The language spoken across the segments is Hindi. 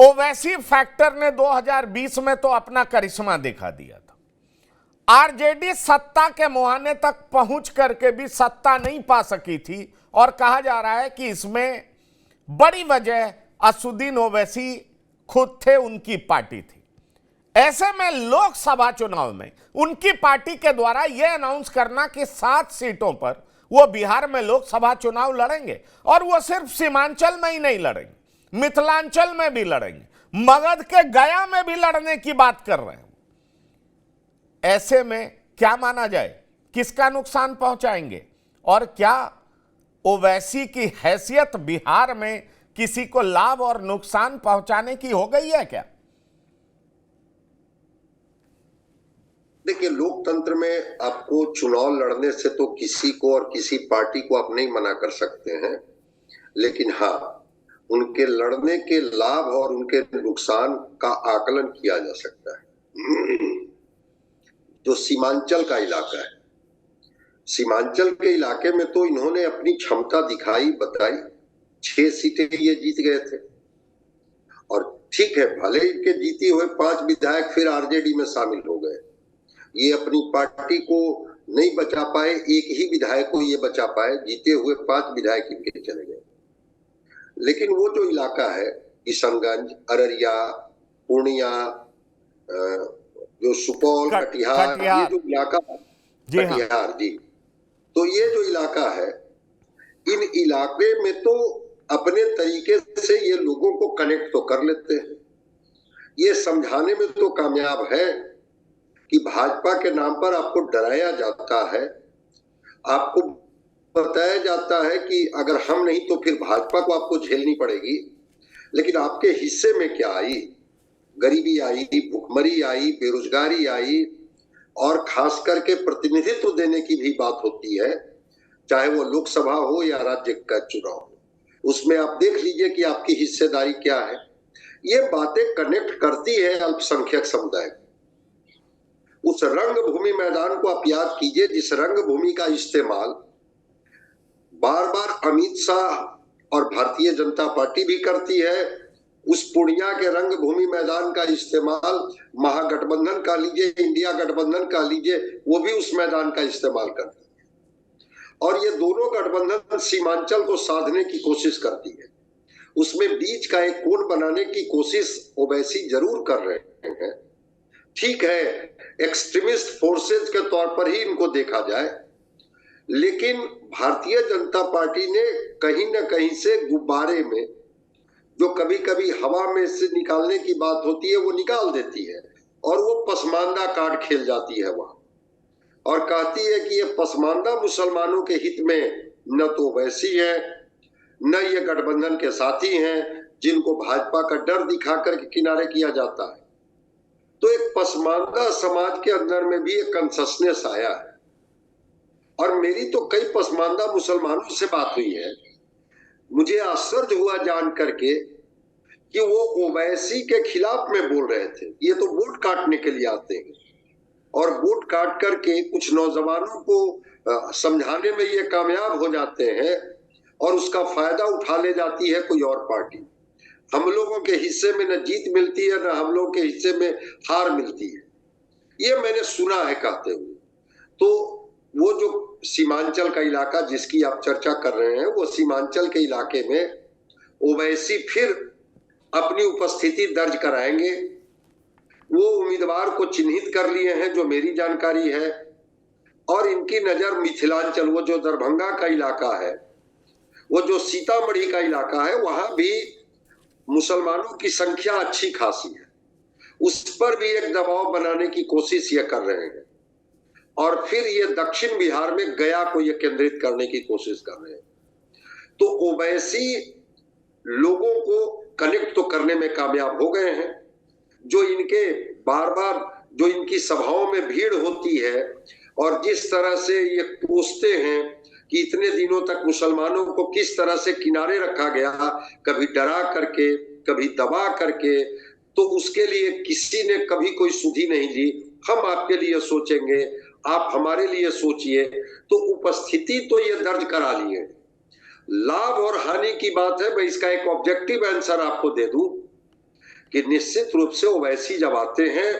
ओवैसी फैक्टर ने 2020 में तो अपना करिश्मा दिखा दिया था। आरजेडी सत्ता के मुहाने तक पहुंच करके भी सत्ता नहीं पा सकी थी और कहा जा रहा है कि इसमें बड़ी वजह असुद्दीन ओवैसी खुद थे, उनकी पार्टी थी। ऐसे में लोकसभा चुनाव में उनकी पार्टी के द्वारा यह अनाउंस करना कि 7 सीटों पर वो बिहार में लोकसभा चुनाव लड़ेंगे और वो सिर्फ सीमांचल में ही नहीं लड़ेंगे, मिथिलांचल में भी लड़ेंगे, मगध के गया में भी लड़ने की बात कर रहे हैं। ऐसे में क्या माना जाए, किसका नुकसान पहुंचाएंगे और क्या ओवैसी की हैसियत बिहार में किसी को लाभ और नुकसान पहुंचाने की हो गई है क्या? देखिए, लोकतंत्र में आपको चुनाव लड़ने से तो किसी को और किसी पार्टी को आप नहीं मना कर सकते हैं, लेकिन हाँ, उनके लड़ने के लाभ और उनके नुकसान का आकलन किया जा सकता है। जो सीमांचल का इलाका है, सीमांचल के इलाके में तो इन्होंने अपनी क्षमता दिखाई, बताई। 6 सीटें ये जीत गए थे और ठीक है, भले इनके जीते हुए 5 विधायक फिर आरजेडी में शामिल हो गए। ये अपनी पार्टी को नहीं बचा पाए, एक ही विधायक को ये बचा पाए, जीते हुए 5 विधायक इनके चले गए। लेकिन वो जो इलाका है, किशनगंज, अररिया, पूर्णिया, जो सुपौल, कटिहार, ये जो इलाका, कटिहार जी, तो ये जो इलाका है, इन इलाके में तो अपने तरीके से ये लोगों को कनेक्ट तो कर लेते हैं। ये समझाने में तो कामयाब है कि भाजपा के नाम पर आपको डराया जाता है, आपको बताया जाता है कि अगर हम नहीं तो फिर भाजपा को आपको झेलनी पड़ेगी। लेकिन आपके हिस्से में क्या आई? गरीबी आई, भुखमरी आई, बेरोजगारी आई और खास करके प्रतिनिधित्व देने की भी बात होती है, चाहे वो लोकसभा हो या राज्य का चुनाव हो। उसमें आप देख लीजिए कि आपकी हिस्सेदारी क्या है। ये बातें कनेक्ट करती है अल्पसंख्यक समुदाय को। उस रंगभूमि मैदान को आप याद कीजिए, जिस रंगभूमि का इस्तेमाल बार बार अमित शाह और भारतीय जनता पार्टी भी करती है। उस पूर्णिया के रंगभूमि मैदान का इस्तेमाल महागठबंधन का लीजिए, इंडिया गठबंधन का लीजिए, वो भी उस मैदान का इस्तेमाल करती है। और ये दोनों गठबंधन सीमांचल को साधने की कोशिश करती है। उसमें बीच का एक कोण बनाने की कोशिश ओवैसी जरूर कर रहे हैं। ठीक है, एक्सट्रीमिस्ट फोर्सेज के तौर पर ही इनको देखा जाए, लेकिन भारतीय जनता पार्टी ने कहीं ना कहीं से गुब्बारे में जो कभी कभी हवा में से निकालने की बात होती है वो निकाल देती है और वो पसमानदा कार्ड खेल जाती है वहां और कहती है कि ये पसमानदा मुसलमानों के हित में न तो वैसी है, न ये गठबंधन के साथी हैं जिनको भाजपा का डर दिखाकर के किनारे किया जाता है। तो एक पसमानदा समाज के अंदर में भी एक कॉन्शसनेस आया है और मेरी तो कई पसमानदा मुसलमानों से बात हुई है। मुझे आश्चर्य हुआ जान करके कि वो ओवैसी के खिलाफ में बोल रहे थे। ये तो वोट काटने के लिए आते हैं और वोट काट करके कुछ नौजवानों को समझाने में ये कामयाब हो जाते हैं और उसका फायदा उठा ले जाती है कोई और पार्टी। हम लोगों के हिस्से में न जीत मिलती है, न हम लोगों के हिस्से में हार मिलती है, ये मैंने सुना है कहते हुए। तो वो जो सीमांचल का इलाका जिसकी आप चर्चा कर रहे हैं, वो सीमांचल के इलाके में ओवैसी फिर अपनी उपस्थिति दर्ज कराएंगे। वो उम्मीदवार को चिन्हित कर लिए हैं जो मेरी जानकारी है और इनकी नजर मिथिलांचल, वो जो दरभंगा का इलाका है, वो जो सीतामढ़ी का इलाका है, वहां भी मुसलमानों की संख्या अच्छी खासी है, उस पर भी एक दबाव बनाने की कोशिश ये कर रहे हैं और फिर ये दक्षिण बिहार में गया को ये केंद्रित करने की कोशिश कर रहे हैं। तो ओवैसी लोगों को कनेक्ट तो करने में कामयाब हो गए हैं। जो इनके बार बार जो इनकी सभाओं में भीड़ होती है और जिस तरह से ये कोसते हैं कि इतने दिनों तक मुसलमानों को किस तरह से किनारे रखा गया, कभी डरा करके, कभी दबा करके, तो उसके लिए किसी ने कभी कोई सुधि नहीं ली। हम आपके लिए सोचेंगे, आप हमारे लिए सोचिए। तो उपस्थिति तो ये दर्ज करा लिए। लाभ और हानि की बात है, मैं इसका एक ऑब्जेक्टिव आंसर आपको दे दूं कि निश्चित रूप से ओवैसी जब आते हैं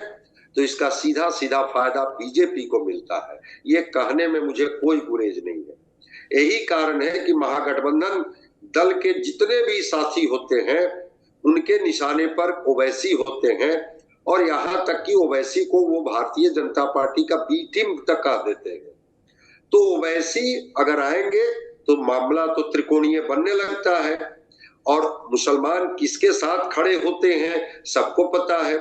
तो इसका सीधा सीधा फायदा बीजेपी को मिलता है। ये कहने में मुझे कोई गुरेज नहीं है। यही कारण है कि महागठबंधन दल के जितने भी साथी होते हैं उनके निशाने पर ओवैसी होते हैं, और यहां तक कि ओवैसी को वो भारतीय जनता पार्टी का बी टीम तक कह देते हैं। तो ओवैसी अगर आएंगे तो मामला तो त्रिकोणीय बनने लगता है, और मुसलमान किसके साथ खड़े होते हैं सबको पता है।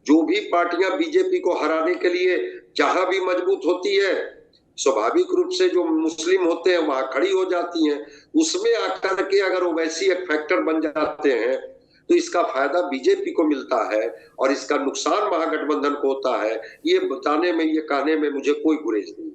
जो भी पार्टियां बीजेपी को हराने के लिए जहां भी मजबूत होती है, स्वाभाविक रूप से जो मुस्लिम होते हैं वहां खड़ी हो जाती हैं। उसमें आकर के अगर ओवैसी एक फैक्टर बन जाते हैं तो इसका फायदा बीजेपी को मिलता है और इसका नुकसान महागठबंधन को होता है। ये बताने में, ये कहने में मुझे कोई गुरेज नहीं।